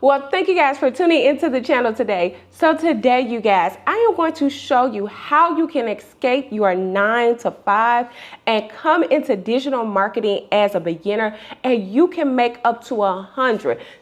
Well, thank you guys for tuning into the channel today. So today, you guys, I am going to show you how you can escape your 9-to-5 and come into digital marketing as a beginner, and you can make up to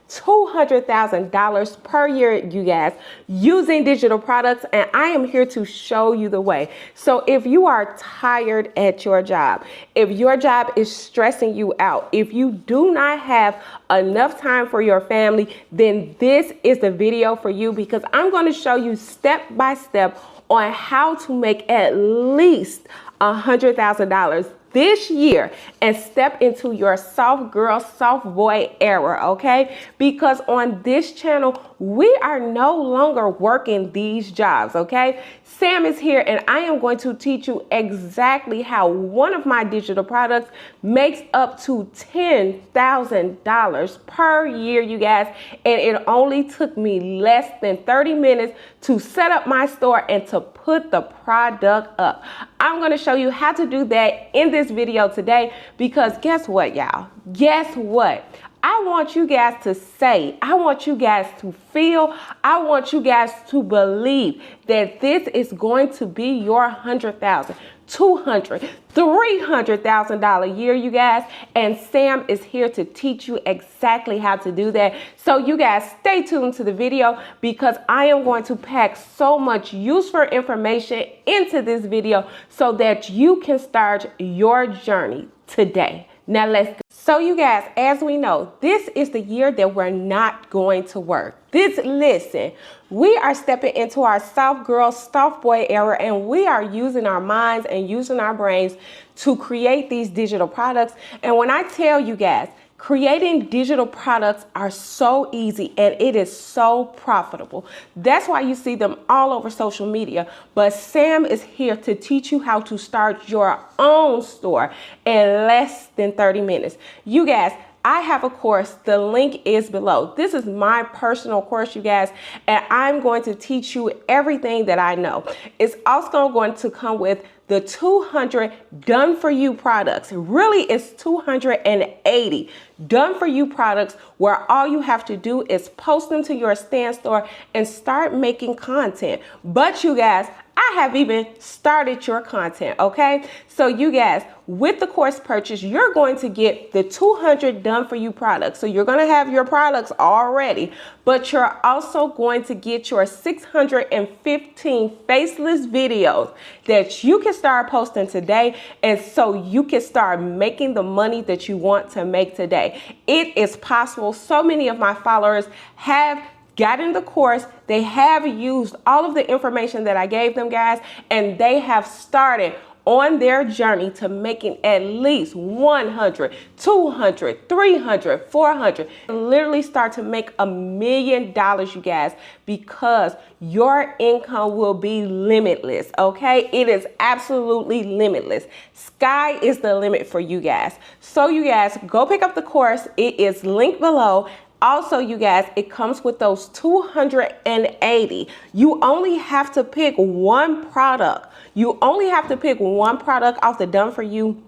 $200,000 per year, you guys, using digital products, and I am here to show you the way. So if you are tired at your job, if your job is stressing you out, if you do not have enough time for your family, then this is the video for you, because I'm going to show you step by step on how to make at least $100,000 this year and step into your soft girl, soft boy era, okay? Because on this channel, we are no longer working these jobs, okay? Sam is here, and I am going to teach you exactly how one of my digital products makes up to $10,000 per year, you guys. And it only took me less than 30 minutes to set up my store and to put the product up. I'm going to show you how to do that in this video today, because guess what, y'all? Guess what? I want you guys to say, I want you guys to feel, I want you guys to believe that this is going to be your $100,000, $200,000, $300,000 year, you guys. And Sam is here to teach you exactly how to do that. So you guys stay tuned to the video, because I am going to pack so much useful information into this video so that you can start your journey today. Now let's go. So you guys, as we know, this is the year that we're not going to work. Listen, we are stepping into our soft girl, soft boy era, and we are using our minds and using our brains to create these digital products. And when I tell you guys, creating digital products are so easy and it is so profitable. That's why you see them all over social media. But Sam is here to teach you how to start your own store in less than 30 minutes. You guys, I have a course. The link is below. This is my personal course, you guys, and I'm going to teach you everything that I know. It's also going to come with the 200 done for you products. Really, it's 280 done for you products where all you have to do is post them to your Stan store and start making content. But you guys, I have even started your content, okay? So you guys, with the course purchase, you're going to get the 200 done for you products. So you're going to have your products already, but you're also going to get your 615 faceless videos that you can start posting today, and so you can start making the money that you want to make today. It is possible. So many of my followers have gotten the course, they have used all of the information that I gave them, guys, and they have started on their journey to making at least 100, 200, 300, 400, literally start to make $1 million, you guys, because your income will be limitless, okay? It is absolutely limitless. Sky is the limit for you guys. So you guys, go pick up the course. It is linked below. Also, you guys, it comes with those 280. You only have to pick one product. You only have to pick one product off the done for you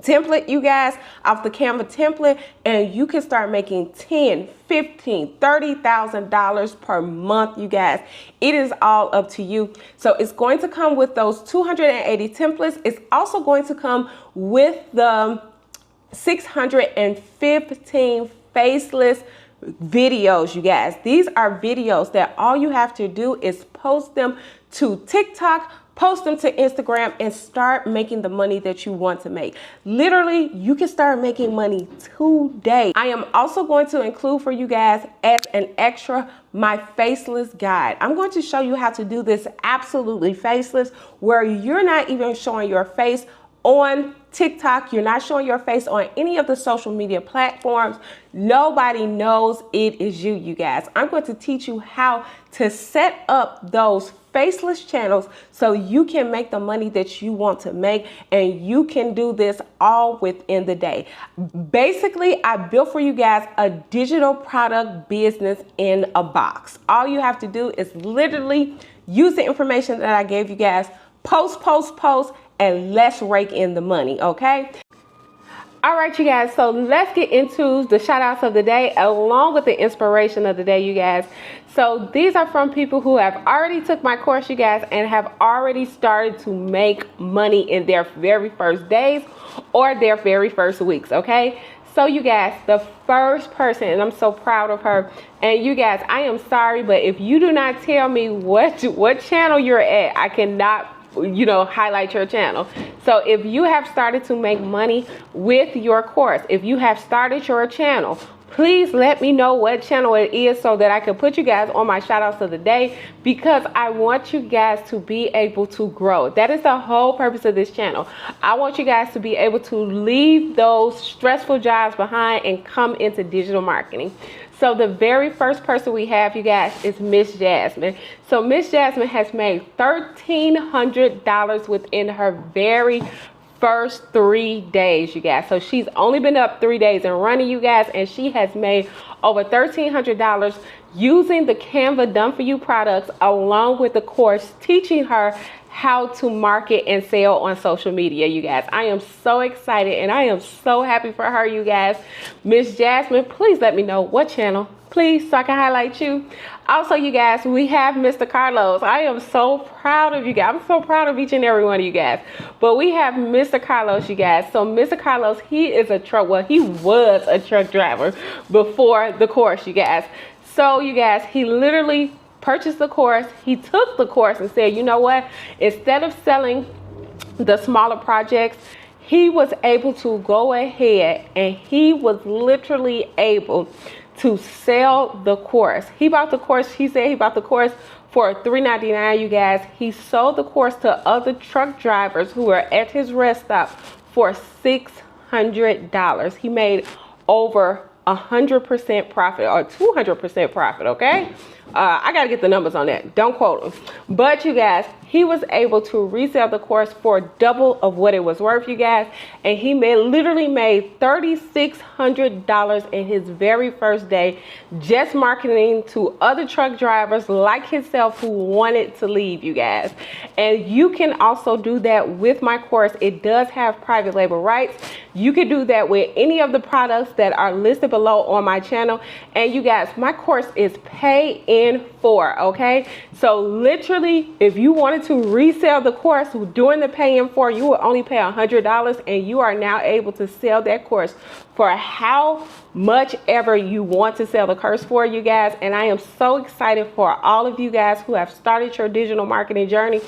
template, you guys, off the CANVA template, and you can start making $10,000, $15,000, $30,000 per month, you guys. It is all up to you. So it's going to come with those 280 templates. It's also going to come with the 615 faceless videos, you guys. These are videos that all you have to do is post them to TikTok, post them to Instagram, and start making the money that you want to make. Literally, you can start making money today. I am also going to include for you guys as an extra my faceless guide. I'm going to show you how to do this absolutely faceless, where you're not even showing your face on TikTok. You're not showing your face on any of the social media platforms. Nobody knows it is you, you guys. I'm going to teach you how to set up those faceless channels so you can make the money that you want to make, and you can do this all within the day. Basically, I built for you guys a digital product business in a box. All you have to do is literally use the information that I gave you guys, post, and let's rake in the money, okay? All right, you guys, so let's get into the shout outs of the day along with the inspiration of the day, you guys. So these are from people who have already took my course, you guys, and have already started to make money in their very first days or their very first weeks, okay? So you guys, the first person, and I'm so proud of her, and you guys, I am sorry, but if you do not tell me what channel you're at, I cannot highlight your channel. So if you have started to make money with your course, if you have started your channel, please let me know what channel it is so that I can put you guys on my shout outs of the day, because I want you guys to be able to grow. That is the whole purpose of this channel. I want you guys to be able to leave those stressful jobs behind and come into digital marketing. So the very first person we have, you guys, is Miss Jasmine. So Miss Jasmine has made $1,300 within her very first 3 days, you guys. So she's only been up 3 days and running, you guys, and she has made over $1,300 using the CANVA Done For You products, along with the course teaching her how to market and sell on social media, you guys. I am so excited and I am so happy for her, you guys. Miss Jasmine, please let me know what channel, please, so I can highlight you. Also, you guys, we have Mr. Carlos. I am so proud of you guys. I'm so proud of each and every one of you guys. But we have Mr. Carlos, you guys. So Mr. Carlos, he is a truck, well, he was a truck driver before the course, you guys. So you guys, he literally purchased the course. He took the course and said, you know what, instead of selling the smaller projects, he was able to go ahead and he was literally able to sell the course. He bought the course, he said he bought the course for $3.99, you guys. He sold the course to other truck drivers who were at his rest stop for $600. He made over 100% profit or 200% profit, okay? I gotta get the numbers on that, don't quote them. But you guys, he was able to resell the course for double of what it was worth, you guys, and he literally made $3,600 in his very first day just marketing to other truck drivers like himself who wanted to leave, you guys. And you can also do that with my course. It does have private label rights. You can do that with any of the products that are listed below on my channel. And you guys, my course is pay in full, okay? So literally, if you wanted to resell the course during the pay in full, you will only pay $100, and you are now able to sell that course for how much ever you want to sell the course for, you guys. And I am so excited for all of you guys who have started your digital marketing journey.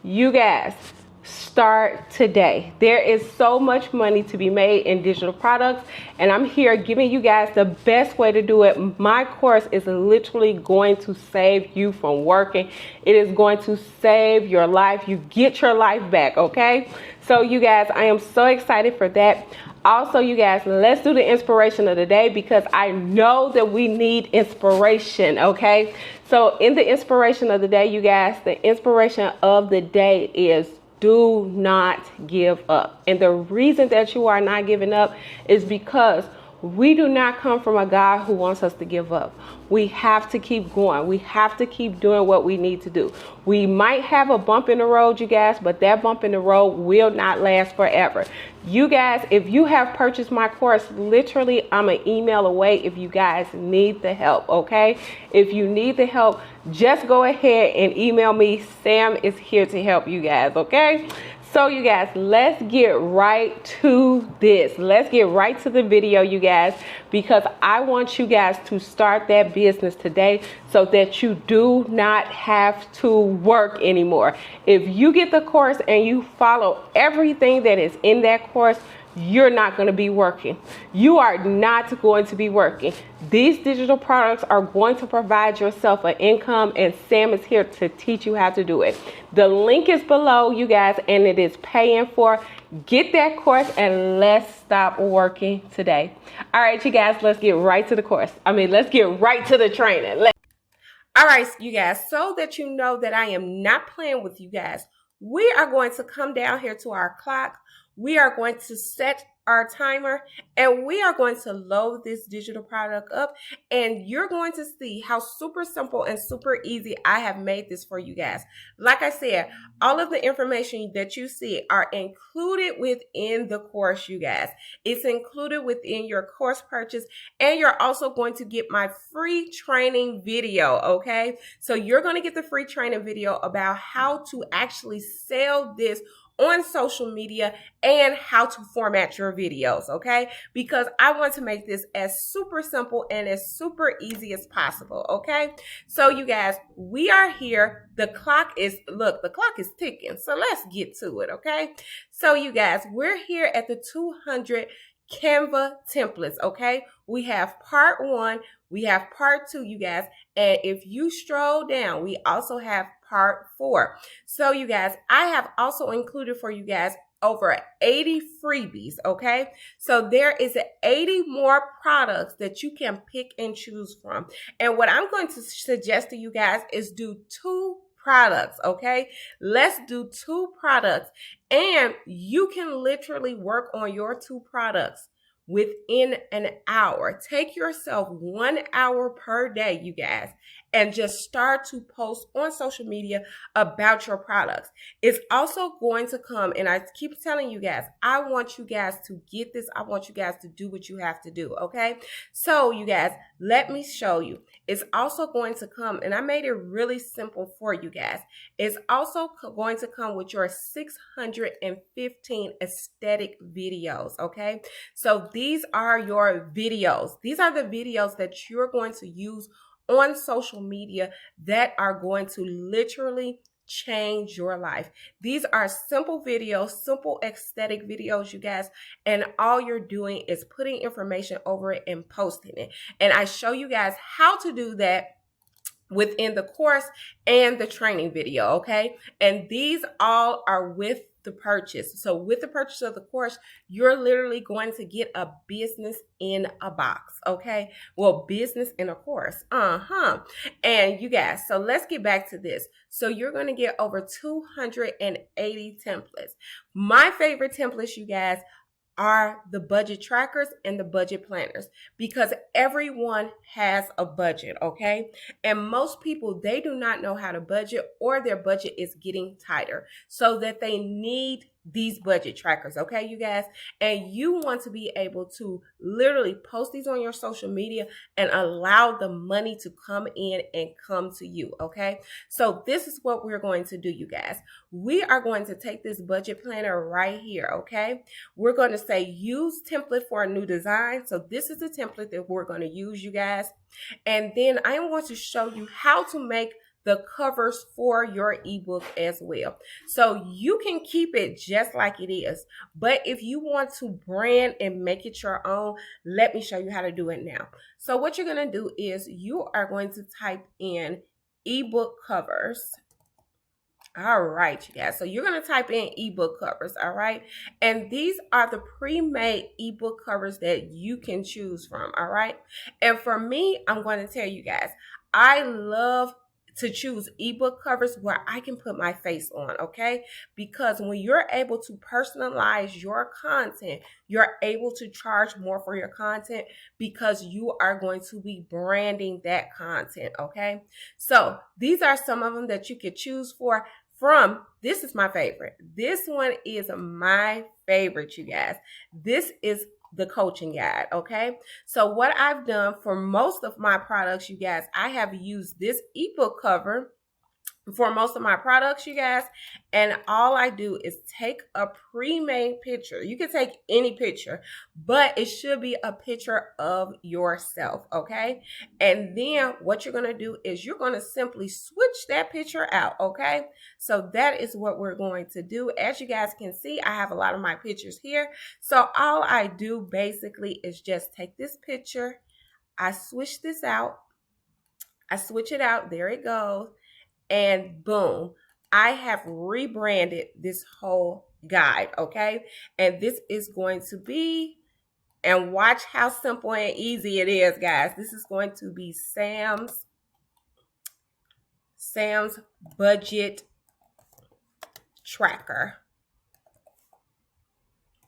You guys, start today. There is so much money to be made in digital products, and I'm here giving you guys the best way to do it. My course is literally going to save you from working. It is going to save your life. You get your life back, okay? So you guys, I am so excited for that. Also, you guys, let's do the inspiration of the day, because I know that we need inspiration, okay? So in the inspiration of the day, you guys, the inspiration of the day is do not give up. And the reason that you are not giving up is because we do not come from a God who wants us to give up. We have to keep going. We have to keep doing what we need to do. We might have a bump in the road, you guys, but that bump in the road will not last forever. You guys, if you have purchased my course, literally, I'm an email away if you guys need the help, okay? If you need the help, just go ahead and email me. Sam is here to help you guys, okay? So you guys, let's get right to this. Let's get right to the video, you guys, because I want you guys to start that business today so that you do not have to work anymore. If you get the course and you follow everything that is in that course, you're not going to be working. You are not going to be working. These digital products are going to provide yourself an income, and Sam is here to teach you how to do it. The link is below, you guys, and it is paying for. Get that course and let's stop working today. All right, you guys, let's get right to the course. Let's get right to the training. All right, you guys, so that you know that I am not playing with you guys, we are going to come down here to our clock. we are going to set our timer and we are going to load this digital product up, and you're going to see how super simple and super easy I have made this for you guys. Like I said, all of the information that you see are included within the course, you guys. It's included within your course purchase, and you're also going to get my free training video, okay? So you're going to get the free training video about how to actually sell this on social media and how to format your videos, okay? Because I want to make this as super simple and as super easy as possible, okay? So you guys, we are here. The clock is ticking. So let's get to it, okay? So you guys, we're here at the 200 Canva templates, okay? We have part 1, we have part 2, you guys, and if you stroll down, we also have part 4. So you guys, I have also included for you guys over 80 freebies, okay? So there is 80 more products that you can pick and choose from. And what I'm going to suggest to you guys is do 2 products, okay? Let's do 2 products, and you can literally work on your 2 products within an hour. Take yourself 1 hour per day, you guys, and just start to post on social media about your products. It's also going to come, and I keep telling you guys, I want you guys to get this. I want you guys to do what you have to do, okay? So you guys, let me show you. It's also going to come, and I made it really simple for you guys. It's also going to come with your 615 aesthetic videos, okay? So these are your videos. These are the videos that you're going to use on social media that are going to literally change your life. These are simple videos, simple aesthetic videos, you guys, and all you're doing is putting information over it and posting it. And I show you guys how to do that within the course and the training video, okay? And these all are with the purchase. So with the purchase of the course, you're literally going to get a business in a box, okay? Well, business in a course, And you guys, so let's get back to this. So you're going to get over 280 templates. My favorite templates, you guys, are the budget trackers and the budget planners, because everyone has a budget, okay? And most people, they do not know how to budget, or their budget is getting tighter, so that they need these budget trackers, okay, you guys? And you want to be able to literally post these on your social media and allow the money to come in and come to you, okay? So this is what we're going to do, you guys. We are going to take this budget planner right here, okay? We're going to say use template for a new design. So this is the template that we're going to use, you guys. And then I am going to show you how to make the covers for your ebook as well. So you can keep it just like it is, but if you want to brand and make it your own, let me show you how to do it now. So what you're going to do is you are going to type in ebook covers. All right, you guys. So you're going to type in ebook covers, all right? And these are the pre-made ebook covers that you can choose from, all right? And for me, I'm going to tell you guys, I love to choose ebook covers where I can put my face on, okay? Because when you're able to personalize your content, you're able to charge more for your content because you are going to be branding that content, okay? So these are some of them that you could choose from. This is my favorite. This one is my favorite, you guys. This is the coaching guide, okay? So what I've done for most of my products, you guys, I have used this ebook cover for most of my products, you guys, and all I do is take a pre-made picture. You can take any picture, but it should be a picture of yourself, okay? And then what you're going to do is you're going to simply switch that picture out, okay? So that is what we're going to do. As you guys can see, I have a lot of my pictures here. So all I do basically is just take this picture, I switch this out, I switch it out, there it goes. And boom, I have rebranded this whole guide, okay? And this is going to be, and watch how simple and easy it is, guys. This is going to be Sam's budget tracker.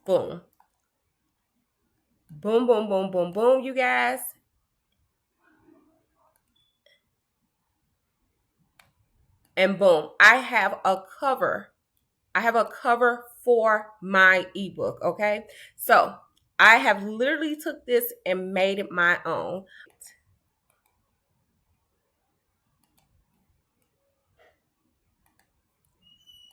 Boom. Boom, boom, boom, boom, boom, you guys. And boom, I have a cover. I have a cover for my ebook, okay? So I have literally took this and made it my own.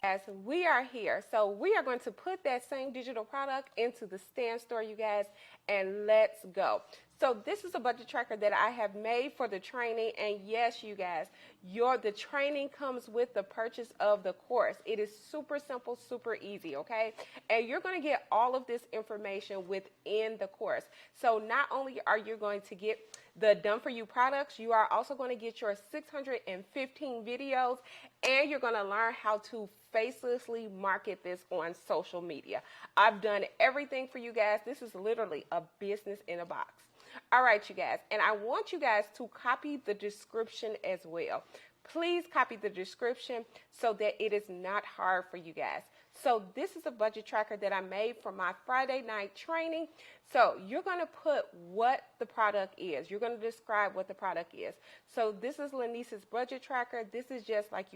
As we are here, so we are going to put that same digital product into the Stan store, you guys, and let's go. So this is a budget tracker that I have made for the training, and yes, you guys, the training comes with the purchase of the course. It is super simple, super easy, okay? And you're going to get all of this information within the course. So not only are you going to get the done for you products, you are also going to get your 615 videos, and you're going to learn how to facelessly market this on social media. I've done everything for you guys. This is literally a business in a box. All right, you guys, and I want you guys to copy the description as well. Please copy the description so that it is not hard for you guys. So this is a budget tracker that I made for my Friday night training. So you're going to put what the product is. You're going to describe what the product is. So this is Lanice's budget tracker. This is just like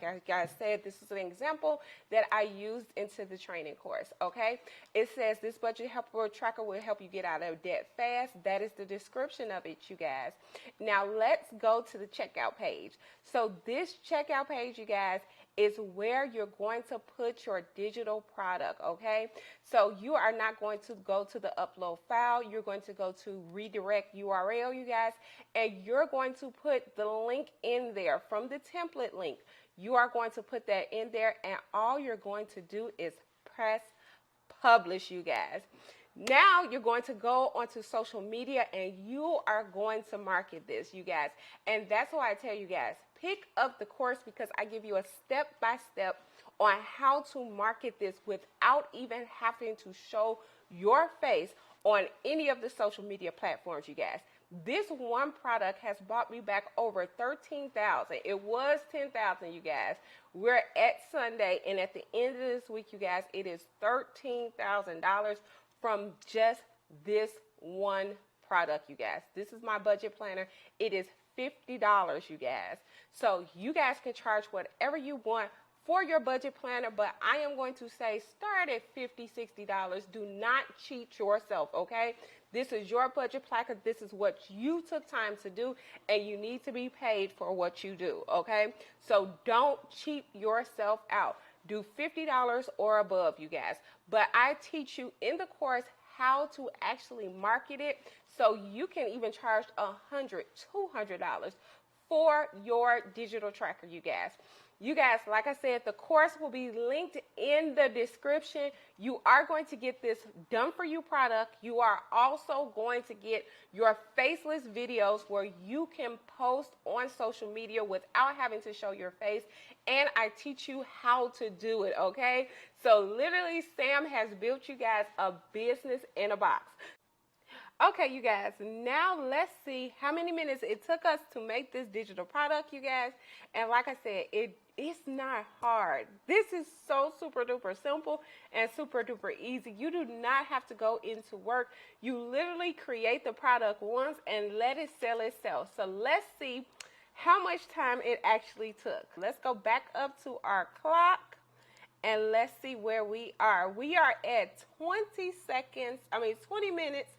I guys said, this is an example that I used into the training course, okay? It says this budget helper tracker will help you get out of debt fast. That is the description of it, you guys. Now let's go to the checkout page. So this checkout page, you guys, is where you're going to put your digital product, okay? So you are not going to go to the upload file. You're going to go to redirect URL, you guys, and you're going to put the link in there from the template link. You are going to put that in there, and all you're going to do is press publish, you guys. Now you're going to go onto social media and you are going to market this, you guys. And that's why I tell you guys, pick up the course, because I give you a step-by-step on how to market this without even having to show your face on any of the social media platforms, you guys. This one product has bought me back over 13,000. It was 10,000, you guys. We're at Sunday, and at the end of this week, you guys, it is $13,000 from just this one product, you guys. This is my budget planner. It is $50, you guys. So you guys can charge whatever you want for your budget planner, but I am going to say start at $50, $60. Do not cheat yourself, okay? This is your budget planner. This is what you took time to do, and you need to be paid for what you do, okay? So don't cheat yourself out. Do $50 or above, you guys. But I teach you in the course how to actually market it, so you can even charge $100, $200 for your digital tracker, you guys. You guys, like I said, the course will be linked in the description. You are going to get this done for you product. You are also going to get your faceless videos where you can post on social media without having to show your face. And I teach you how to do it, okay? So literally, Sam has built you guys a business in a box. Okay, you guys, now let's see how many minutes it took us to make this digital product, you guys. And like I said, it's not hard. This is so super duper simple and super duper easy. You do not have to go into work. You literally create the product once and let it sell itself. So let's see how much time it actually took. Let's go back up to our clock and let's see where we are. We are at 20 minutes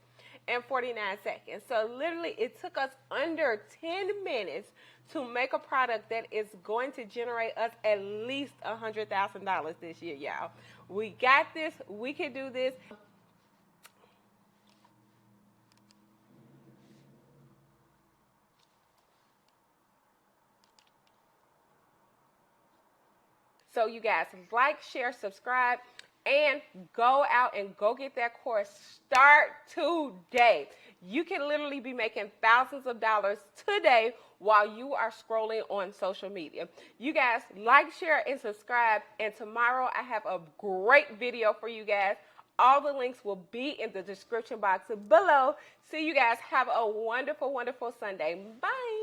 and 49 seconds. So literally it took us under 10 minutes to make a product that is going to generate us at least $100,000 this year, y'all. We got this. We can do this. So you guys, like, share, subscribe, and go out and go get that course. Start today. You can literally be making thousands of dollars today while you are scrolling on social media. You guys, like, share, and subscribe. And tomorrow I have a great video for you guys. All the links will be in the description box below. See you guys. Have a wonderful, wonderful Sunday. Bye.